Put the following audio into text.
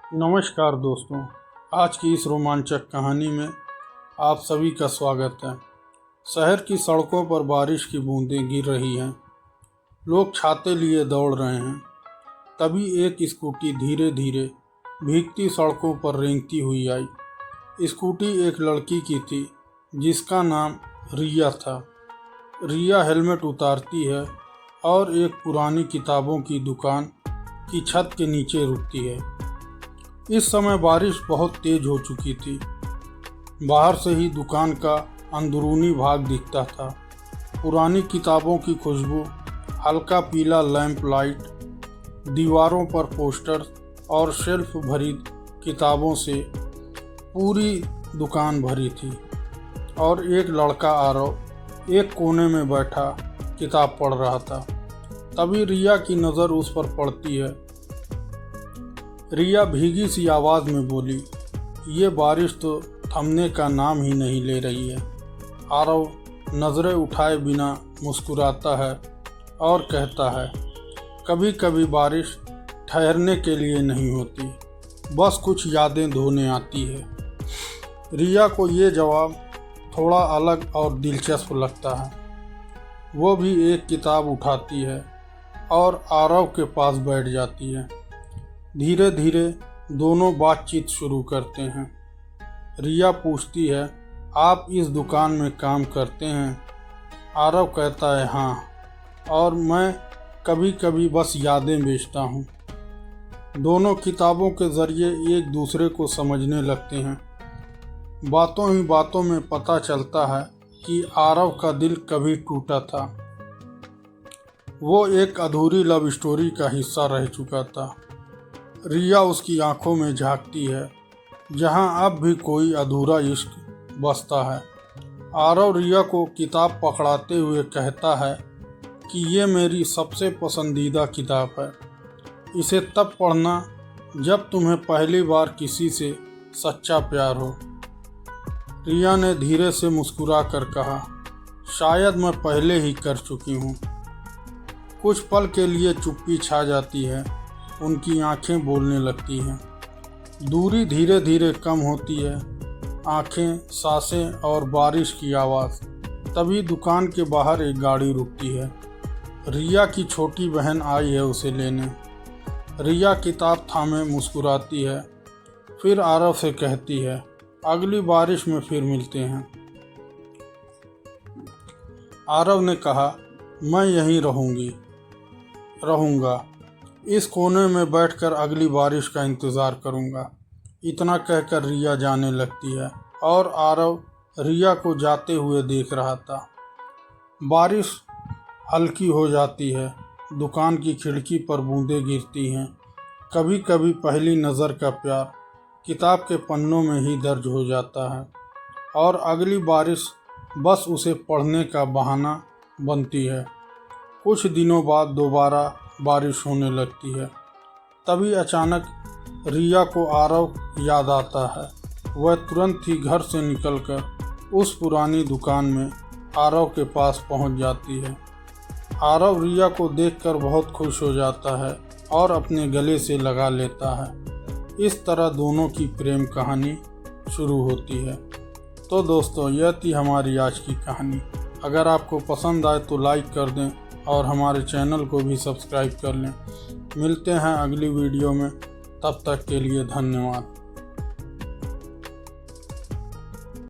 नमस्कार दोस्तों, आज की इस रोमांचक कहानी में आप सभी का स्वागत है। शहर की सड़कों पर बारिश की बूंदें गिर रही हैं। लोग छाते लिए दौड़ रहे हैं। तभी एक स्कूटी धीरे धीरे भीगती सड़कों पर रेंगती हुई आई। स्कूटी एक लड़की की थी जिसका नाम रिया था। रिया हेलमेट उतारती है और एक पुरानी किताबों की दुकान की छत के नीचे रुकती है। इस समय बारिश बहुत तेज हो चुकी थी। बाहर से ही दुकान का अंदरूनी भाग दिखता था। पुरानी किताबों की खुशबू, हल्का पीला लैंप लाइट, दीवारों पर पोस्टर और शेल्फ भरी किताबों से पूरी दुकान भरी थी। और एक लड़का आरव एक कोने में बैठा किताब पढ़ रहा था। तभी रिया की नज़र उस पर पड़ती है। रिया भीगी सी आवाज़ में बोली, ये बारिश तो थमने का नाम ही नहीं ले रही है। आरव नज़रें उठाए बिना मुस्कुराता है और कहता है, कभी कभी बारिश ठहरने के लिए नहीं होती, बस कुछ यादें धोने आती है। रिया को ये जवाब थोड़ा अलग और दिलचस्प लगता है। वो भी एक किताब उठाती है और आरव के पास बैठ जाती है। धीरे धीरे दोनों बातचीत शुरू करते हैं। रिया पूछती है, आप इस दुकान में काम करते हैं? आरव कहता है, हाँ, और मैं कभी कभी बस यादें बेचता हूँ। दोनों किताबों के ज़रिए एक दूसरे को समझने लगते हैं। बातों ही बातों में पता चलता है कि आरव का दिल कभी टूटा था। वो एक अधूरी लव स्टोरी का हिस्सा रह चुका था। रिया उसकी आंखों में झांकती है, जहां अब भी कोई अधूरा इश्क बसता है। आरव रिया को किताब पकड़ाते हुए कहता है कि ये मेरी सबसे पसंदीदा किताब है। इसे तब पढ़ना जब तुम्हें पहली बार किसी से सच्चा प्यार हो। रिया ने धीरे से मुस्कुरा कर कहा, शायद मैं पहले ही कर चुकी हूँ। कुछ पल के लिए चुप्पी छा जाती है। उनकी आंखें बोलने लगती हैं। दूरी धीरे धीरे कम होती है। आंखें, सांसें और बारिश की आवाज़। तभी दुकान के बाहर एक गाड़ी रुकती है। रिया की छोटी बहन आई है उसे लेने। रिया किताब थामे मुस्कुराती है, फिर आरव से कहती है, अगली बारिश में फिर मिलते हैं। आरव ने कहा, मैं यहीं रहूँगा, इस कोने में बैठकर अगली बारिश का इंतज़ार करूँगा। इतना कहकर रिया जाने लगती है और आरव रिया को जाते हुए देख रहा था। बारिश हल्की हो जाती है। दुकान की खिड़की पर बूंदें गिरती हैं। कभी कभी पहली नज़र का प्यार किताब के पन्नों में ही दर्ज हो जाता है और अगली बारिश बस उसे पढ़ने का बहाना बनती है। कुछ दिनों बाद दोबारा बारिश होने लगती है। तभी अचानक रिया को आरव याद आता है। वह तुरंत ही घर से निकलकर उस पुरानी दुकान में आरव के पास पहुंच जाती है। आरव रिया को देखकर बहुत खुश हो जाता है और अपने गले से लगा लेता है। इस तरह दोनों की प्रेम कहानी शुरू होती है। तो दोस्तों, यह थी हमारी आज की कहानी। अगर आपको पसंद आए तो लाइक कर दें और हमारे चैनल को भी सब्सक्राइब कर लें। मिलते हैं अगली वीडियो में, तब तक के लिए धन्यवाद।